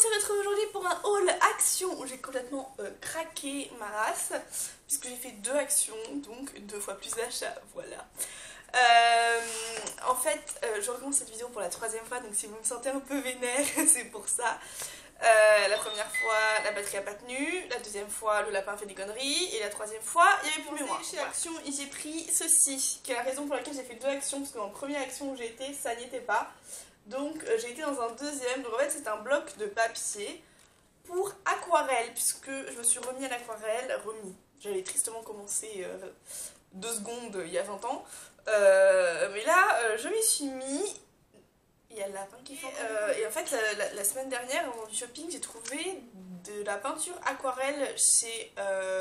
se retrouve aujourd'hui pour un haul action où j'ai complètement craqué ma race, puisque j'ai fait 2 actions, donc 2 fois plus d'achats, voilà. En fait, je recommence cette vidéo pour la 3e fois, donc si vous me sentez un peu vénère, c'est pour ça. La première fois, la batterie a pas tenu, la 2e fois, le lapin fait des conneries, et la 3e fois, il y avait plus de mémoire. Chez Action, j'ai pris ceci, qui est la raison pour laquelle j'ai fait 2 actions, parce que dans la première action où j'ai été, ça n'y était pas. Donc j'ai été dans un deuxième, donc en fait c'est un bloc de papier pour aquarelle, puisque je me suis remis à l'aquarelle, j'avais tristement commencé 2 secondes il y a 20 ans, mais là je m'y suis mis, il y a le lapin qui fait et en fait la semaine dernière, avant du shopping, j'ai trouvé de la peinture aquarelle chez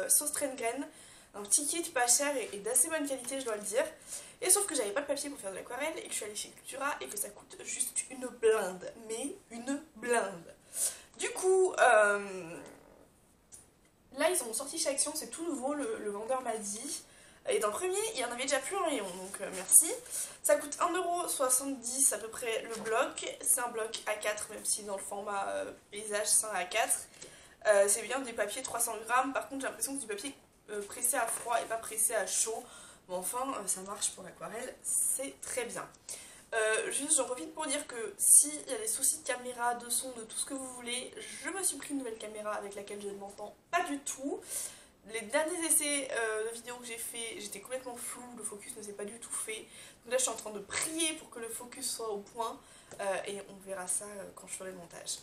Sauce-Train-Graine, un petit kit pas cher et d'assez bonne qualité, je dois le dire. Et sauf que j'avais pas de papier pour faire de l'aquarelle et que je suis allée chez Cultura et que ça coûte juste une blinde. Mais une blinde. Du coup, là ils ont sorti chez Action, c'est tout nouveau, le vendeur m'a dit. Et dans le premier, il y en avait déjà plus en rayon, donc merci. Ça coûte 1,70€ à peu près le bloc. C'est un bloc A4, même si dans le format paysage c'est un A4. C'est bien des papiers 300 grammes, par contre j'ai l'impression que c'est du papier pressé à froid et pas pressé à chaud. Mais enfin, ça marche pour l'aquarelle, c'est très bien. Juste, j'en profite pour dire que s'il y a des soucis de caméra, de son, de tout ce que vous voulez, je me suis pris une nouvelle caméra avec laquelle je ne m'entends pas du tout. Les derniers essais de vidéos que j'ai fait, j'étais complètement floue, le focus ne s'est pas du tout fait. Donc là, je suis en train de prier pour que le focus soit au point et on verra ça quand je ferai le montage.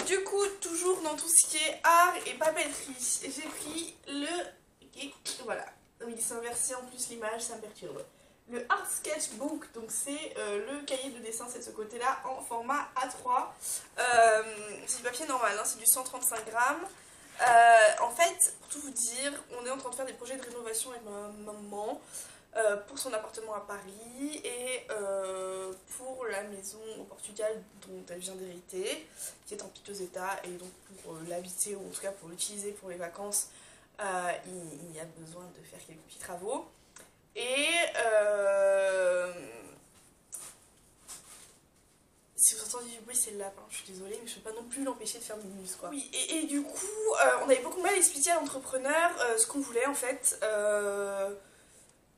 Du coup, toujours dans tout ce qui est art et papeterie, j'ai pris voilà. Oui, c'est inversé en plus l'image, ça me perturbe. Le Art Sketchbook, donc c'est le cahier de dessin, c'est de ce côté-là, en format A3. C'est du papier normal, hein, c'est du 135 grammes. En fait, pour tout vous dire, on est en train de faire des projets de rénovation avec ma maman pour son appartement à Paris et pour la maison au Portugal dont elle vient d'hériter, qui est en piteux état, et donc pour l'habiter ou en tout cas pour l'utiliser pour les vacances. Il y a besoin de faire quelques petits travaux. Et si vous entendez du bruit, c'est le lapin. Je suis désolée, mais je ne peux pas non plus l'empêcher de faire mes news, quoi. Oui, et du coup, on avait beaucoup mal expliqué à l'entrepreneur ce qu'on voulait en fait.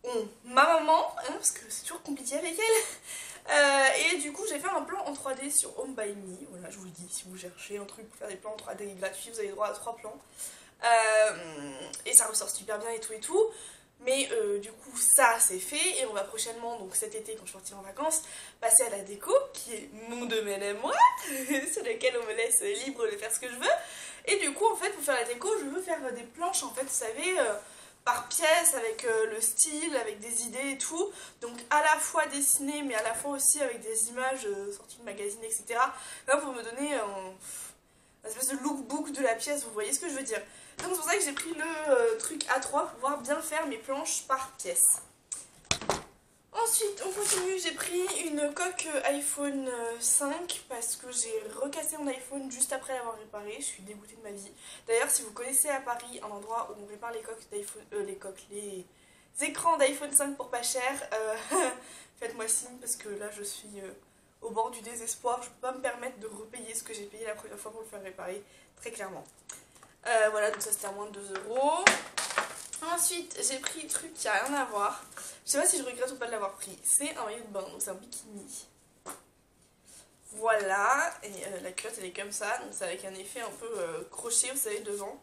Ma maman, hein, parce que c'est toujours compliqué avec elle. Et du coup, j'ai fait un plan en 3D sur Home by Me. Voilà, je vous le dis, si vous cherchez un truc pour faire des plans en 3D gratuits, vous avez droit à 3 plans. Et ça ressort super bien et tout. Mais du coup ça c'est fait et on va prochainement, donc cet été quand je partirai en vacances, passer à la déco qui est mon domaine à moi, sur lequel on me laisse libre de faire ce que je veux. Et du coup en fait pour faire la déco je veux faire des planches en fait, vous savez, par pièce, avec le style, avec des idées et tout. Donc à la fois dessinées mais à la fois aussi avec des images sorties de magazines, etc. Là pour me donner un espèce de lookbook de la pièce, vous voyez ce que je veux dire. Donc c'est pour ça que j'ai pris le truc A3 pour pouvoir bien faire mes planches par pièce. Ensuite on continue, j'ai pris une coque iPhone 5 parce que j'ai recassé mon iPhone juste après l'avoir réparé, je suis dégoûtée de ma vie. D'ailleurs si vous connaissez à Paris un endroit où on répare les coques d'iPhone, les écrans d'iPhone 5 pour pas cher, faites-moi signe parce que là je suis au bord du désespoir, je peux pas me permettre de repayer ce que j'ai payé la première fois pour le faire réparer, très clairement. Voilà, donc ça c'était à moins de 2€. Ensuite, j'ai pris un truc qui a rien à voir. Je sais pas si je regrette ou pas de l'avoir pris. C'est un maillot de bain, donc c'est un bikini. Voilà, et la culotte elle est comme ça, donc c'est avec un effet un peu crochet, vous savez, devant.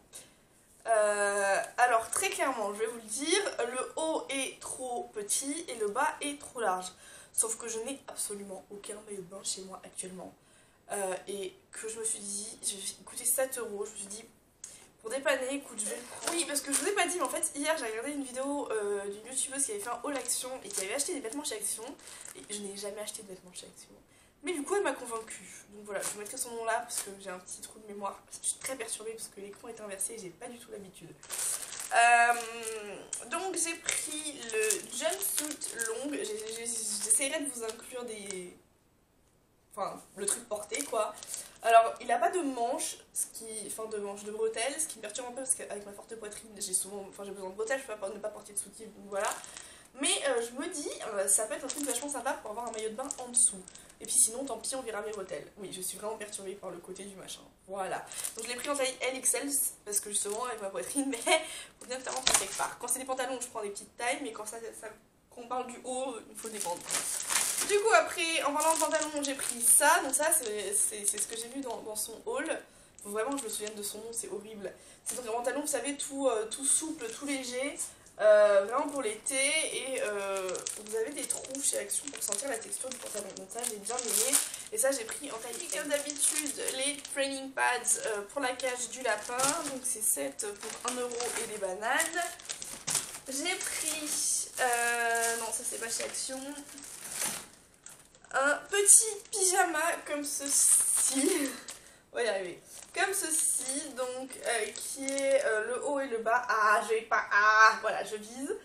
Alors très clairement, je vais vous le dire, le haut est trop petit et le bas est trop large. Sauf que je n'ai absolument aucun maillot de bain chez moi actuellement. Et que je me suis dit, je vais coûter 7€, je me suis dit, pour dépanner, écoute, je vais le prendre. Oui, parce que je vous ai pas dit, mais en fait, hier j'ai regardé une vidéo d'une youtubeuse qui avait fait un haul Action et qui avait acheté des vêtements chez Action. Et je n'ai jamais acheté de vêtements chez Action. Mais du coup, elle m'a convaincue. Donc voilà, je vous mettrai son nom là parce que j'ai un petit trou de mémoire. Je suis très perturbée parce que l'écran est inversé et j'ai pas du tout l'habitude. Donc j'ai pris le jumpsuit long. J'essaierai de vous inclure des... Enfin, le truc porté quoi. Alors, il n'a pas de manche, de bretelles, ce qui me perturbe un peu parce qu'avec ma forte poitrine, j'ai besoin de bretelles, je peux pas, ne pas porter de soutien, donc voilà. Mais je me dis, ça peut être un truc vachement sympa pour avoir un maillot de bain en dessous. Et puis sinon, tant pis, on verra mes bretelles. Oui, je suis vraiment perturbée par le côté du machin. Voilà. Donc je l'ai pris en taille LXL parce que justement, avec ma poitrine, mais faut bien faire rentrer quelque part. Quand c'est des pantalons, je prends des petites tailles, mais quand quand on parle du haut, il faut dépendre. Du coup, après, en parlant de pantalons, j'ai pris ça. Donc ça, c'est ce que j'ai vu dans son haul. Faut vraiment que je me souvienne de son nom, c'est horrible. C'est donc un pantalon, vous savez, tout souple, tout léger. Vraiment pour l'été, et vous avez des trous chez Action pour sentir la texture du pantalon. Donc ça, j'ai bien aimé. Et ça, j'ai pris en taille. Et comme d'habitude, les training pads pour la cage du lapin. Donc c'est 7 pour 1 € et des bananes. J'ai pris, non ça c'est pas chez Action, un petit pyjama comme ceci, on va y arriver, comme ceci, donc qui est le haut et le bas, voilà je vise,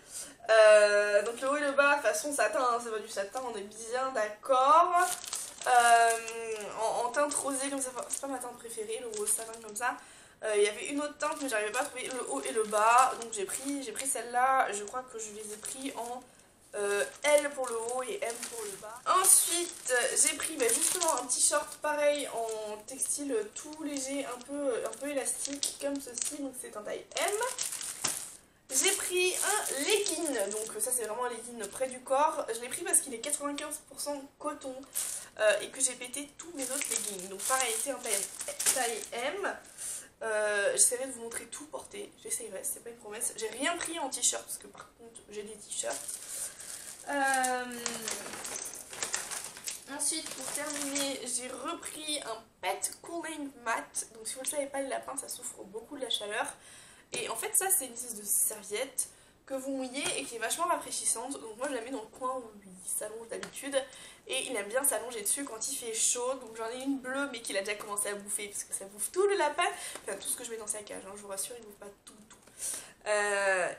donc le haut et le bas façon satin, hein, c'est pas du satin, on est bien d'accord, en teinte rosée comme ça, c'est pas ma teinte préférée, le rose satin comme ça. Il y avait une autre teinte mais j'arrivais pas à trouver le haut et le bas, donc j'ai pris celle-là. Je crois que je les ai pris en L pour le haut et M pour le bas. Ensuite j'ai pris justement un t-shirt pareil en textile tout léger, un peu élastique comme ceci, donc c'est en taille M. J'ai pris un legging, donc ça c'est vraiment un legging près du corps. Je l'ai pris parce qu'il est 95% coton et que j'ai pété tous mes autres leggings. Donc pareil, c'est en taille M. J'essaierai de vous montrer tout porté, j'essaierai, c'est pas une promesse. J'ai rien pris en t-shirt parce que par contre j'ai des t-shirts. Ensuite pour terminer, j'ai repris un pet cooling mat. Donc si vous ne le savez pas, le lapin ça souffre beaucoup de la chaleur. Et en fait ça c'est une espèce de serviette que vous mouillez et qui est vachement rafraîchissante. Donc moi je la mets dans le coin où il s'allonge d'habitude. Et il aime bien s'allonger dessus quand il fait chaud. Donc j'en ai une bleue mais qu'il a déjà commencé à bouffer parce que ça bouffe tout le lapin. Enfin tout ce que je mets dans sa cage, hein, je vous rassure, il ne bouffe pas tout.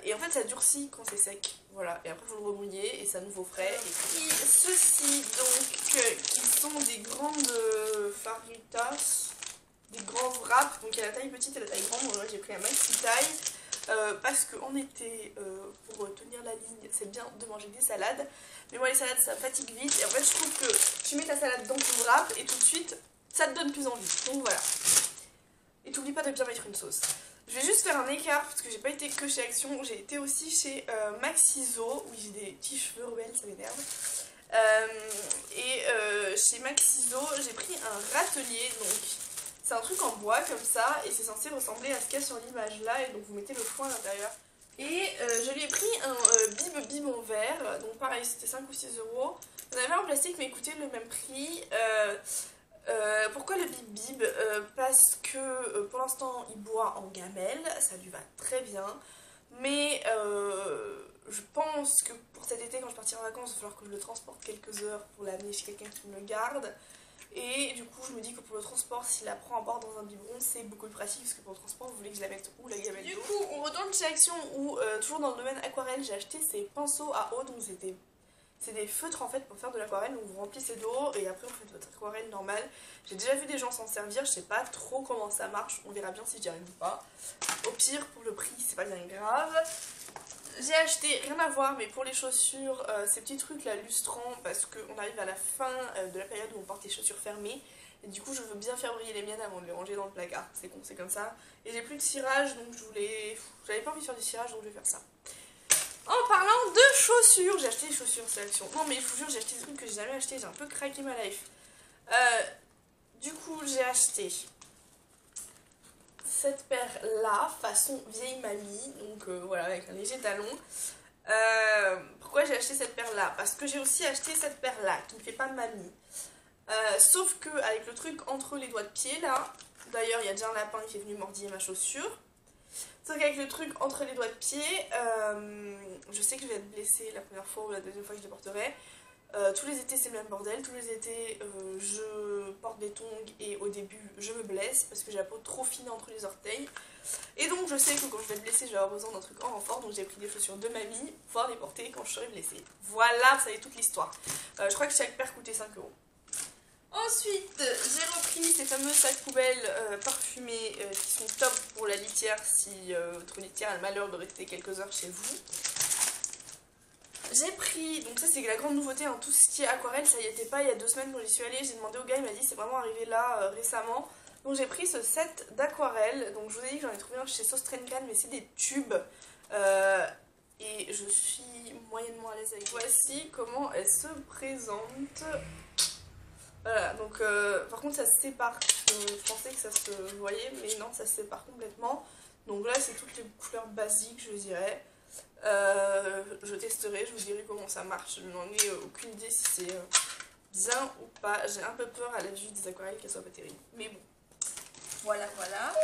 Et en fait ça durcit quand c'est sec. Voilà, et après vous le remouillez et c'est à nouveau frais. Et puis ceux-ci donc qui sont des grandes faritas, des grands wraps. Donc il y a la taille petite et la taille grande. Donc moi j'ai pris un maxi taille. Parce qu'en été, pour tenir la ligne, c'est bien de manger des salades. Mais moi les salades ça fatigue vite. Et en fait je trouve que tu mets ta salade dans ton wrap et tout de suite ça te donne plus envie. Donc voilà. Et t'oublie pas de bien mettre une sauce. Je vais juste faire un écart parce que j'ai pas été que chez Action. J'ai été aussi chez Maxiso. Oui, j'ai des petits cheveux rebelles, ça m'énerve. Chez Maxiso j'ai pris un râtelier. Donc c'est un truc en bois comme ça et c'est censé ressembler à ce qu'il y a sur l'image là, et donc vous mettez le foin à l'intérieur. Et je lui ai pris un bib en verre, donc pareil c'était 5 ou 6 €. J'en avais un en plastique mais écoutez le même prix. Pourquoi le bib? Parce que pour l'instant il boit en gamelle, ça lui va très bien. Mais je pense que pour cet été quand je partirai en vacances il va falloir que je le transporte quelques heures pour l'amener chez quelqu'un qui me le garde. Et du coup je me dis que pour le transport, s'il la prend à bord dans un biberon, c'est beaucoup plus pratique. Parce que pour le transport, vous voulez que je la mette où la gamelle? Du coup on retourne chez Action où toujours dans le domaine aquarelle, j'ai acheté ces pinceaux à eau. Donc c'est des feutres en fait pour faire de l'aquarelle. Donc vous remplissez d'eau et après vous faites votre aquarelle normale. J'ai déjà vu des gens s'en servir, je sais pas trop comment ça marche. On verra bien si j'y arrive ou pas. Au pire pour le prix c'est pas bien grave. J'ai acheté, rien à voir, mais pour les chaussures, ces petits trucs là lustrants, parce qu'on arrive à la fin de la période où on porte les chaussures fermées. Et du coup je veux bien faire briller les miennes avant de les ranger dans le placard, c'est con, c'est comme ça. Et j'ai plus de cirage, donc j'avais pas envie de faire du cirage, donc je vais faire ça. En parlant de chaussures, j'ai acheté des chaussures, c'est Action. Non mais je vous jure, j'ai acheté des trucs que j'ai jamais acheté, j'ai un peu craqué ma life. Du coup j'ai acheté cette paire là, façon vieille mamie, donc voilà, avec un léger talon. Pourquoi j'ai acheté cette paire là? Parce que j'ai aussi acheté cette paire là, qui ne fait pas mamie. Sauf que avec le truc entre les doigts de pied là, d'ailleurs il y a déjà un lapin qui est venu mordiller ma chaussure. Sauf qu'avec le truc entre les doigts de pied, je sais que je vais être blessée la première fois ou la deuxième fois que je les porterai. Tous les étés c'est le même bordel, tous les étés je porte des tongs et au début je me blesse parce que j'ai la peau trop fine entre les orteils. Et donc je sais que quand je vais être blessée je vais avoir besoin d'un truc en renfort, donc j'ai pris des chaussures de mamie pour pouvoir les porter quand je serai blessée. Voilà, ça y est toute l'histoire. Je crois que chaque paire coûtait 5 €. Ensuite j'ai repris ces fameux sacs poubelles parfumés qui sont top pour la litière si votre litière a le malheur de rester quelques heures chez vous. j'ai pris, donc ça c'est la grande nouveauté, hein, tout ce qui est aquarelle, ça y était pas il y a 2 semaines quand j'y suis allée, j'ai demandé au gars, il m'a dit c'est vraiment arrivé là récemment. Donc j'ai pris ce set d'aquarelle, donc je vous ai dit que j'en ai trouvé un chez Sostrencan, mais c'est des tubes. Et je suis moyennement à l'aise avec. Voici comment elle se présente. Voilà, donc par contre ça se sépare. Je pensais que ça se voyait, mais non, ça se sépare complètement. Donc là c'est toutes les couleurs basiques, je dirais. Je testerai, je vous dirai comment ça marche. Je n'en ai aucune idée si c'est bien ou pas. J'ai un peu peur à la vue des aquarelles qu'elles soient pas terribles. Mais bon, voilà, voilà.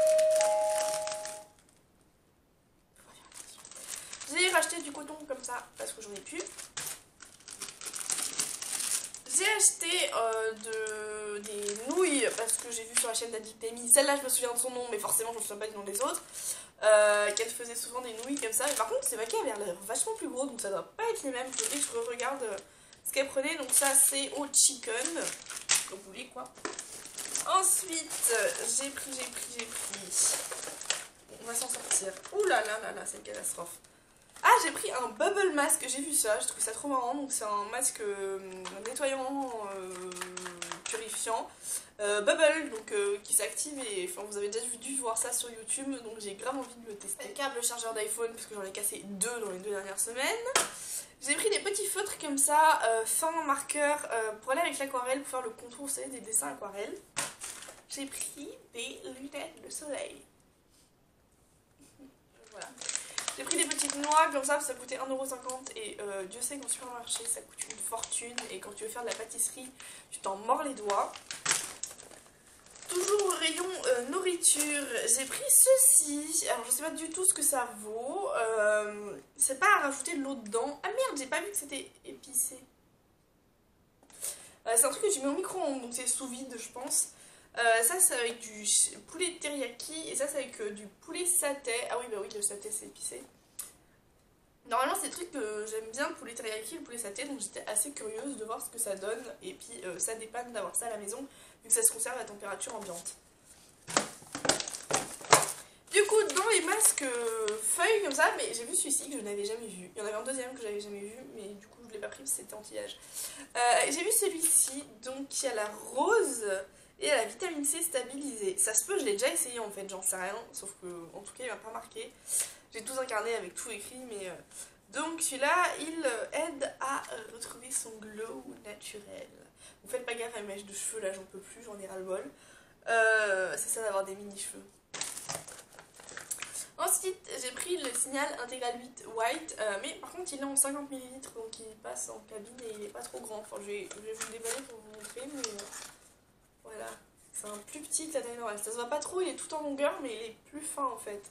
J'ai racheté du coton comme ça parce que j'en ai plus. J'ai acheté des nouilles parce que j'ai vu sur la chaîne d'Adipémie. Celle-là, je me souviens de son nom, mais forcément, je ne me souviens pas du nom des autres. Qu'elle faisait souvent des nouilles comme ça. Mais par contre, ces paquets avaient l'air vachement plus gros, donc ça doit pas être les mêmes. Je voulais que je regarde ce qu'elle prenait. Donc, ça, c'est au chicken. Comme vous voulez, quoi. Ensuite, j'ai pris. On va s'en sortir. Ouh là là là là, c'est une catastrophe. Ah, j'ai pris un bubble mask, j'ai vu ça, je trouve ça trop marrant. Donc c'est un masque nettoyant, purifiant, bubble, donc qui s'active et enfin vous avez déjà dû voir ça sur YouTube, donc j'ai grave envie de le tester. Un câble chargeur d'iPhone parce que j'en ai cassé 2 dans les 2 dernières semaines. J'ai pris des petits feutres comme ça, fins marqueurs, pour aller avec l'aquarelle, pour faire le contour, vous savez, des dessins aquarelles. J'ai pris des lunettes de soleil. Voilà. J'ai pris des petites noix comme ça coûtait 1,50€ et Dieu sait qu'en supermarché ça coûte une fortune et quand tu veux faire de la pâtisserie tu t'en mords les doigts. Toujours au rayon nourriture, j'ai pris ceci, alors je sais pas du tout ce que ça vaut, c'est pas à rajouter de l'eau dedans. Ah merde, j'ai pas vu que c'était épicé. C'est un truc que tu mets au micro-ondes, donc c'est sous vide je pense. Ça c'est avec du poulet teriyaki et ça c'est avec du poulet saté. Ah oui bah oui, le saté c'est épicé. Normalement c'est des trucs que j'aime bien, le poulet teriyaki, le poulet saté, donc j'étais assez curieuse de voir ce que ça donne. Et puis ça dépanne d'avoir ça à la maison vu que ça se conserve à température ambiante. Du coup dans les masques feuilles comme ça, mais j'ai vu celui-ci que je n'avais jamais vu. Il y en avait un deuxième que j'avais jamais vu mais du coup je l'ai pas pris parce que c'était anti-âge. J'ai vu celui-ci donc qui a la rose et à la vitamine C stabilisée. Ça se peut, je l'ai déjà essayé en fait, j'en sais rien, sauf que en tout cas il m'a pas marqué. J'ai tout incarné avec tout écrit, mais donc celui-là il aide à retrouver son glow naturel. Vous faites pas gaffe à mes mèches de cheveux, là j'en peux plus, j'en ai ras le bol. C'est ça d'avoir des mini cheveux. Ensuite j'ai pris le Signal Intégral 8 White, mais par contre il est en 50 ml donc il passe en cabine et il est pas trop grand. Enfin je vais vous le déballer pour vous montrer, mais voilà, c'est un plus petit que la taille normale. Ça se voit pas trop, il est tout en longueur, mais il est plus fin en fait.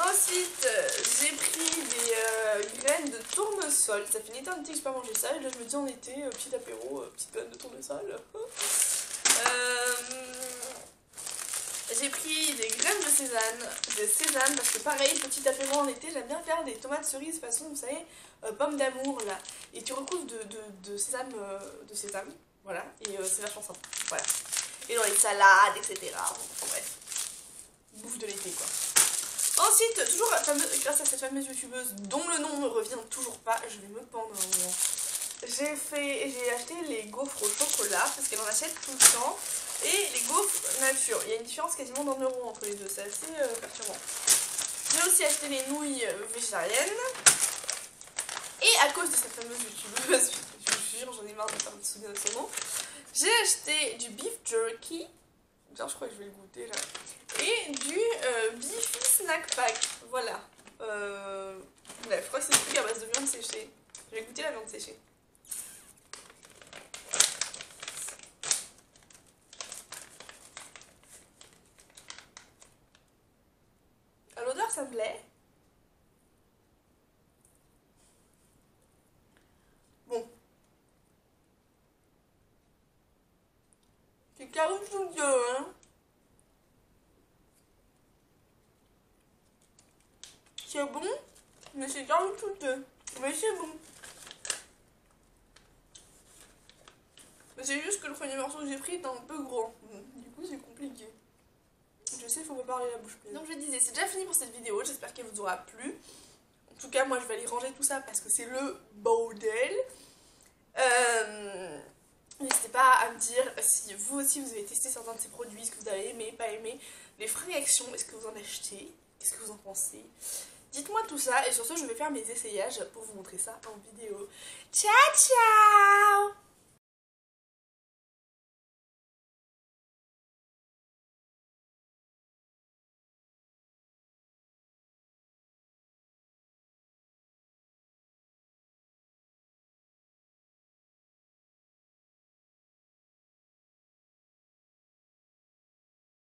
Ensuite, j'ai pris des graines de tournesol. Ça fait une éternité que je n'ai pas mangé ça. Et là, je me dis en été, petit apéro, petite graine de tournesol. J'ai pris des graines de sésame parce que pareil, petit apéro en été, j'aime bien faire des tomates cerises façon, vous savez, pomme d'amour là. Et tu recouvres de sésame, voilà, et c'est vachement sympa, voilà. Et dans les salades, etc. Bon, bref, bouffe de l'été quoi. Ensuite, toujours grâce à cette fameuse youtubeuse dont le nom ne revient toujours pas, je vais me pendre un moment. J'ai acheté les gaufres au chocolat parce qu'elle en achète tout le temps. Et les gaufres nature. Il y a une différence quasiment d'1 € entre les deux, c'est assez perturbant. J'ai aussi acheté les nouilles végétariennes. Et à cause de cette fameuse youtubeuse, je vous jure, j'en ai marre de faire me souvenir de son nom, j'ai acheté du beef jerky. Genre, je crois que je vais le goûter là. Et du beefy snack pack. Voilà. Bref, je crois que c'est des trucs à base de viande séchée. Je vais goûter la viande séchée. À l'odeur, ça me plaît. Bon. C'est caoutchouteux, hein. C'est bon, mais c'est caoutchouteux. Mais c'est bon. C'est juste que le premier morceau que j'ai pris est un peu grand. Du coup, c'est compliqué. Je je sais, faut me parler la bouche pleine. Donc je disais, c'est déjà fini pour cette vidéo, j'espère qu'elle vous aura plu. En tout cas, moi je vais aller ranger tout ça parce que c'est le bordel. N'hésitez pas à me dire si vous aussi vous avez testé certains de ces produits, ce que vous avez aimé, pas aimé, les réactions, est-ce que vous en achetez, qu'est-ce que vous en pensez. Dites-moi tout ça et sur ce je vais faire mes essayages pour vous montrer ça en vidéo. Ciao ciao!